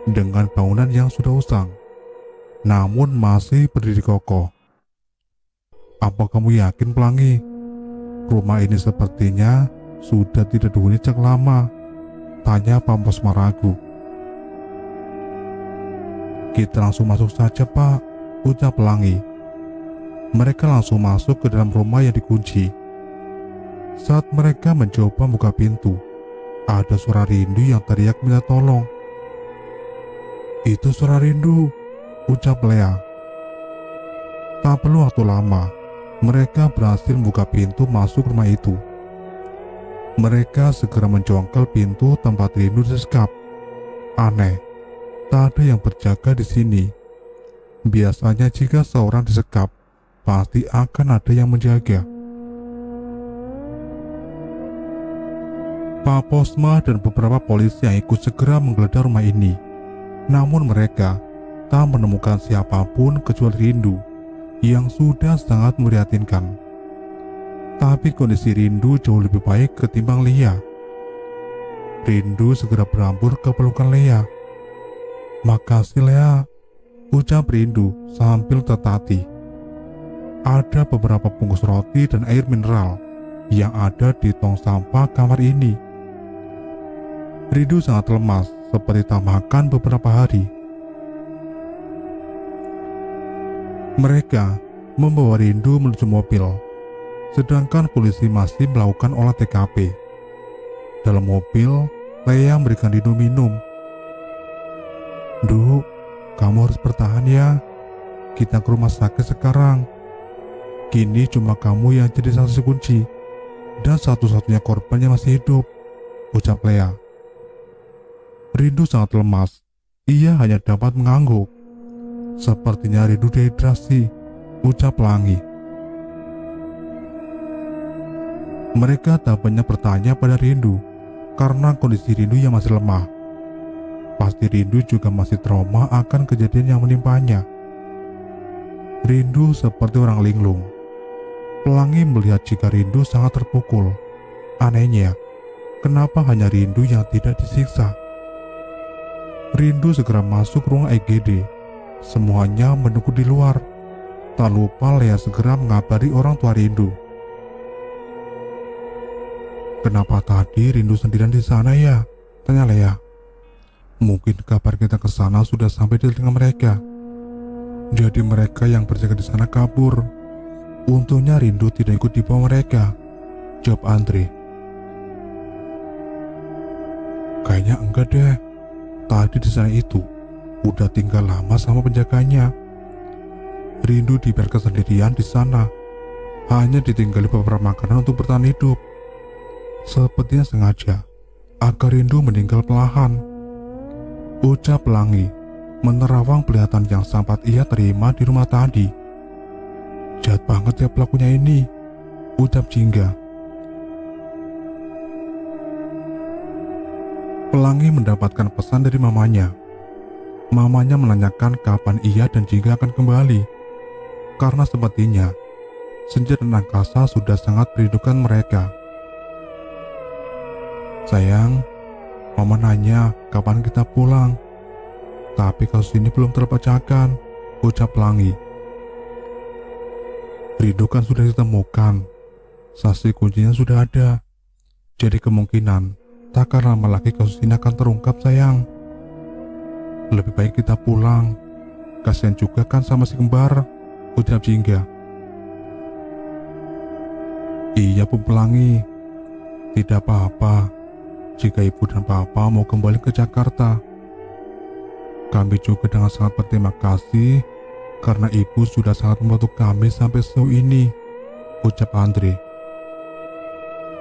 B: dengan bangunan yang sudah usang, namun masih berdiri kokoh. Apa kamu yakin Pelangi? Rumah ini sepertinya sudah tidak dihuni sejak lama, tanya Pak Posma ragu. Kita langsung masuk saja Pak, ucap Pelangi. Mereka langsung masuk ke dalam rumah yang dikunci. Saat mereka mencoba buka pintu, ada suara Rindu yang teriak minta tolong. Itu suara Rindu, ucap Lea. Tak perlu waktu lama, mereka berhasil membuka pintu masuk rumah itu. Mereka segera mencongkel pintu tempat Rindu disekap. Aneh, tak ada yang berjaga di sini. Biasanya jika seorang disekap, pasti akan ada yang menjaga. Pak Posma dan beberapa polisi yang ikut segera menggeledah rumah ini. Namun mereka tak menemukan siapapun kecuali Rindu yang sudah sangat memprihatinkan. Tapi kondisi Rindu jauh lebih baik ketimbang Lea. Rindu segera berambur ke pelukan Lea. Makasih Lea, ucap Rindu sambil tertatih. Ada beberapa bungkus roti dan air mineral yang ada di tong sampah kamar ini. Rindu sangat lemas, seperti tak makan beberapa hari. Mereka membawa Rindu menuju mobil, sedangkan polisi masih melakukan olah TKP. Dalam mobil, Lea memberikan Rindu minum. "Du, kamu harus bertahan ya. Kita ke rumah sakit sekarang. Kini cuma kamu yang jadi saksi kunci dan satu-satunya korban yang masih hidup," ucap Lea. Rindu sangat lemas. Ia hanya dapat mengangguk. Sepertinya Rindu dehidrasi, ucap Pelangi. Mereka tak banyak bertanya pada Rindu karena kondisi Rindu yang masih lemah. Pasti Rindu juga masih trauma akan kejadian yang menimpanya. Rindu seperti orang linglung. Pelangi melihat jika Rindu sangat terpukul. Anehnya, kenapa hanya Rindu yang tidak disiksa? Rindu segera masuk ruang IGD. Semuanya menunggu di luar. Tak lupa Lea segera mengabari orang tua Rindu. "Kenapa tadi Rindu sendirian di sana ya?" tanya Lea. "Mungkin kabar kita ke sana sudah sampai di telinga mereka. Jadi mereka yang berjaga di sana kabur. Untungnya Rindu tidak ikut dibawa mereka," jawab Andre. "Kayaknya enggak deh. Tadi di sana itu udah tinggal lama sama penjaganya. Rindu dibiarkan sendirian di sana, hanya ditinggali beberapa makanan untuk bertahan hidup. Sepertinya sengaja agar Rindu meninggal perlahan," ucap Pelangi menerawang pelihatan yang sempat ia terima di rumah tadi. "Jahat banget ya pelakunya ini," ucap Jingga. Pelangi mendapatkan pesan dari mamanya. Mamanya menanyakan kapan ia dan Jingga akan kembali, karena sepertinya senja dan angkasa sudah sangat merindukan mereka. Sayang, mama nanya kapan kita pulang, tapi kasus ini belum terpecahkan, ucap Pelangi. Rindu kan sudah ditemukan, saksi kuncinya sudah ada, jadi kemungkinan tak akan lama lagi kasus ini akan terungkap sayang. Lebih baik kita pulang, kasihan juga kan sama si kembar, ucap Jingga. Iya Bu Pelangi, tidak apa-apa jika ibu dan papa mau kembali ke Jakarta. Kami juga dengan sangat berterima kasih karena ibu sudah sangat membantu kami sampai sejauh ini, ucap Andre.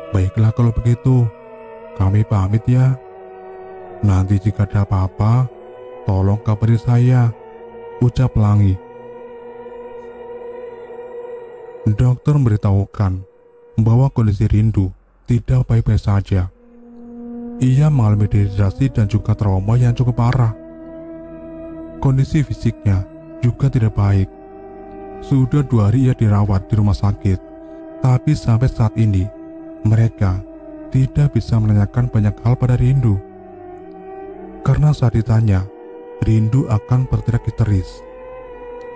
B: Baiklah kalau begitu, kami pamit ya. Nanti jika ada apa-apa, tolong kabari saya, ucap Pelangi. Dokter memberitahukan bahwa kondisi Rindu tidak baik-baik saja. Ia mengalami dehidrasi dan juga trauma yang cukup parah. Kondisi fisiknya juga tidak baik. Sudah 2 hari ia dirawat di rumah sakit, tapi sampai saat ini mereka tidak bisa menanyakan banyak hal pada Rindu. Karena saat ditanya, Rindu akan berteriak histeris.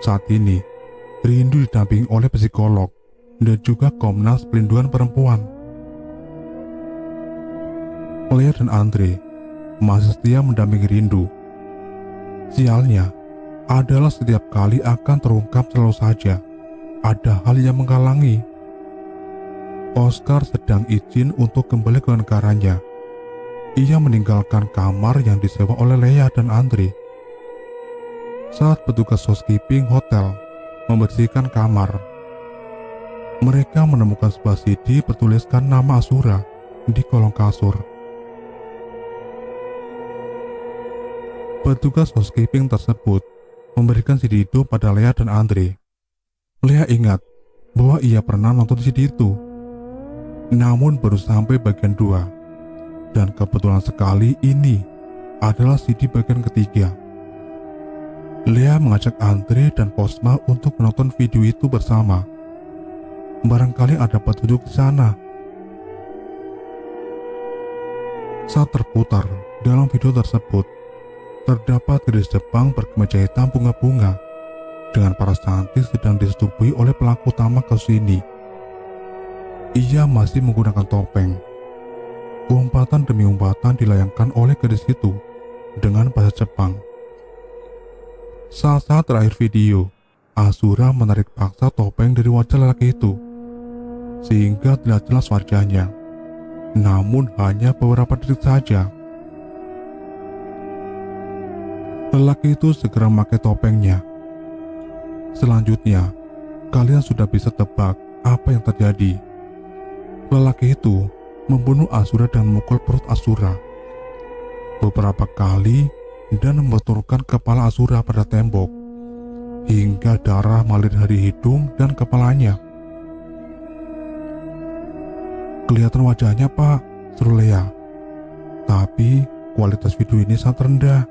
B: Saat ini, Rindu didampingi oleh psikolog dan juga Komnas Perlindungan Perempuan. Lea dan Andre masih setia mendampingi Rindu. Sialnya adalah setiap kali akan terungkap selalu saja ada hal yang menghalangi. Oscar sedang izin untuk kembali ke negaranya. Ia meninggalkan kamar yang disewa oleh Lea dan Andre. Saat petugas housekeeping hotel membersihkan kamar, mereka menemukan sebuah CD bertuliskan nama Azura di kolong kasur. Petugas housekeeping tersebut memberikan CD itu pada Lea dan Andre. Lea ingat bahwa ia pernah nonton CD itu, namun baru sampai bagian 2, dan kebetulan sekali ini adalah CD bagian ketiga. Lea mengajak Andre dan Posma untuk menonton video itu bersama. Barangkali ada petunjuk di sana. Saat terputar dalam video tersebut, terdapat gadis Jepang berkemeja hitam bunga-bunga dengan para saintis sedang disetubuhi oleh pelaku utama kasus ini. Ia masih menggunakan topeng. Umpatan demi umpatan dilayangkan oleh gadis itu dengan bahasa Jepang. Saat-saat terakhir video, Azura menarik paksa topeng dari wajah lelaki itu, sehingga tidak jelas wajahnya, namun hanya beberapa detik saja. Lelaki itu segera memakai topengnya. Selanjutnya, kalian sudah bisa tebak apa yang terjadi. Lelaki itu membunuh Azura dan memukul perut Azura beberapa kali dan membenturkan kepala Azura pada tembok hingga darah mengalir dari hidung dan kepalanya. Kelihatan wajahnya Pak, seru Lea. Tapi kualitas video ini sangat rendah,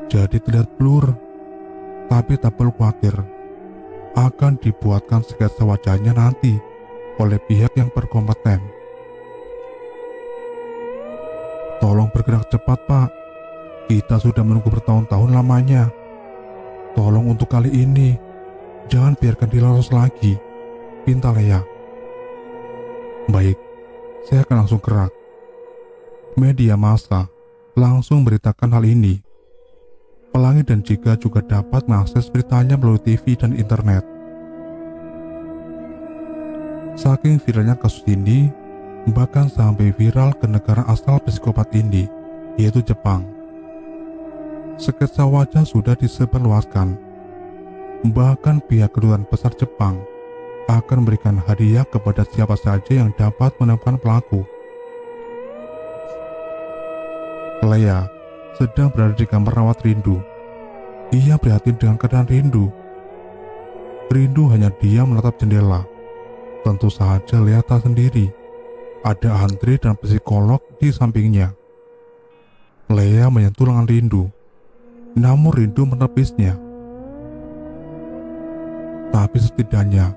B: jadi terlihat blur. Tapi tak perlu khawatir, akan dibuatkan sketsa wajahnya nanti oleh pihak yang berkompeten. Tolong bergerak cepat Pak, kita sudah menunggu bertahun-tahun lamanya. Tolong untuk kali ini, jangan biarkan dia lolos lagi, pinta Lea. Baik, saya akan langsung gerak. Media massa langsung beritakan hal ini. Pelangi dan Jika juga dapat mengakses beritanya melalui TV dan internet. Saking viralnya kasus ini, bahkan sampai viral ke negara asal psikopat ini, yaitu Jepang. Sketsa wajah sudah disebarluaskan. Bahkan pihak kedutaan besar Jepang akan memberikan hadiah kepada siapa saja yang dapat menemukan pelaku. Lea sedang berada di kamar rawat Rindu. Ia prihatin dengan keadaan Rindu. Rindu hanya diam menatap jendela. Tentu saja Lea tak sendiri. Ada Andre dan psikolog di sampingnya. Lea menyentuh lengan Rindu, namun Rindu menepisnya. Tapi setidaknya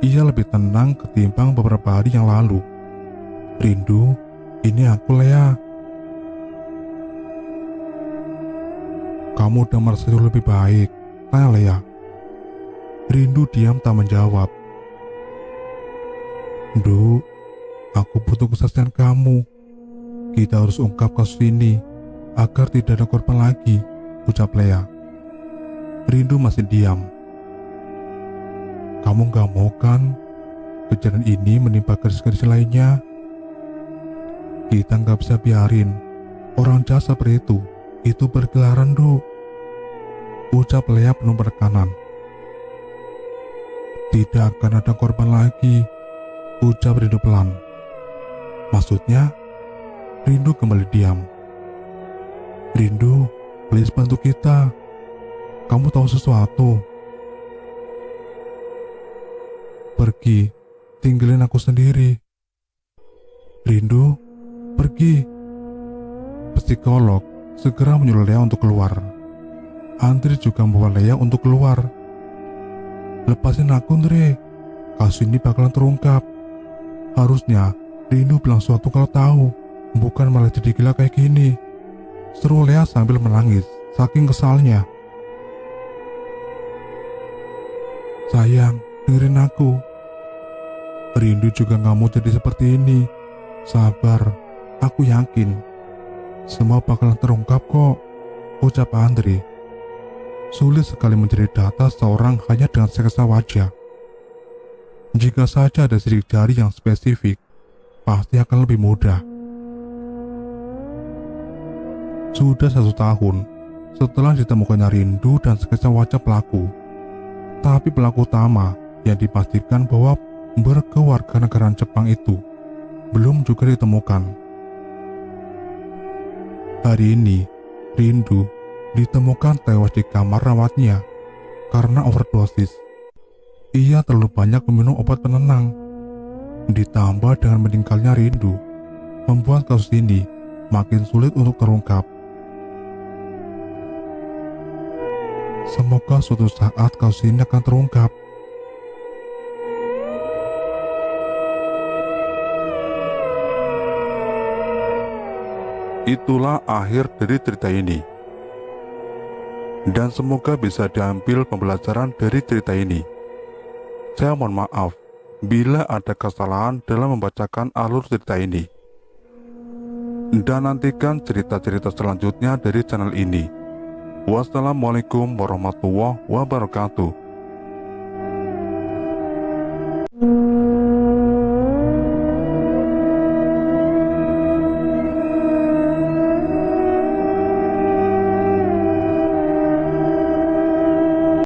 B: ia lebih tenang ketimbang beberapa hari yang lalu. Rindu, ini aku Lea. Kamu udah merasa lebih baik? Tanya Lea. Rindu diam tak menjawab. Du, aku butuh kesaksian kamu. Kita harus ungkap kasus ini agar tidak ada korban lagi, ucap Lea. Rindu masih diam. Kamu gak mau kan kejadian ini menimpa gadis-gadis lainnya? Kita gak bisa biarin orang jahat seperti itu berkeliaran, Du, ucap Lea penuh penekanan. Tidak akan ada korban lagi, ucap Rindu pelan. Maksudnya? Rindu kembali diam. Rindu, please bantu kita. Kamu tahu sesuatu? Pergi, tinggalin aku sendiri. Rindu, pergi. Psikolog segera menyuruh Lea untuk keluar. Andri juga membawa Lea untuk keluar. Lepasin aku, Andre. Kasus ini bakalan terungkap. Harusnya Rindu bilang sesuatu kalau tahu, bukan malah jadi gila kayak gini, seru Lea sambil menangis saking kesalnya. Sayang, dengerin aku. Rindu juga gak mau jadi seperti ini. Sabar, aku yakin semua bakalan terungkap kok, ucap Andri. Sulit sekali mencari data seorang hanya dengan sekesa wajah. Jika saja ada sidik jari yang spesifik, pasti akan lebih mudah. Sudah 1 tahun setelah ditemukannya Rindu dan sketsa wajah pelaku, tapi pelaku utama yang dipastikan bahwa berkewarganegaraan Jepang itu belum juga ditemukan. Hari ini, Rindu ditemukan tewas di kamar rawatnya karena overdosis. Ia terlalu banyak meminum obat penenang. Ditambah dengan meninggalnya Rindu, membuat kasus ini makin sulit untuk terungkap. Semoga suatu saat kasus ini akan terungkap. Itulah akhir dari cerita ini. Dan semoga bisa diambil pembelajaran dari cerita ini. Saya mohon maaf bila ada kesalahan dalam membacakan alur cerita ini. Dan nantikan cerita-cerita selanjutnya dari channel ini. Wassalamualaikum warahmatullahi wabarakatuh.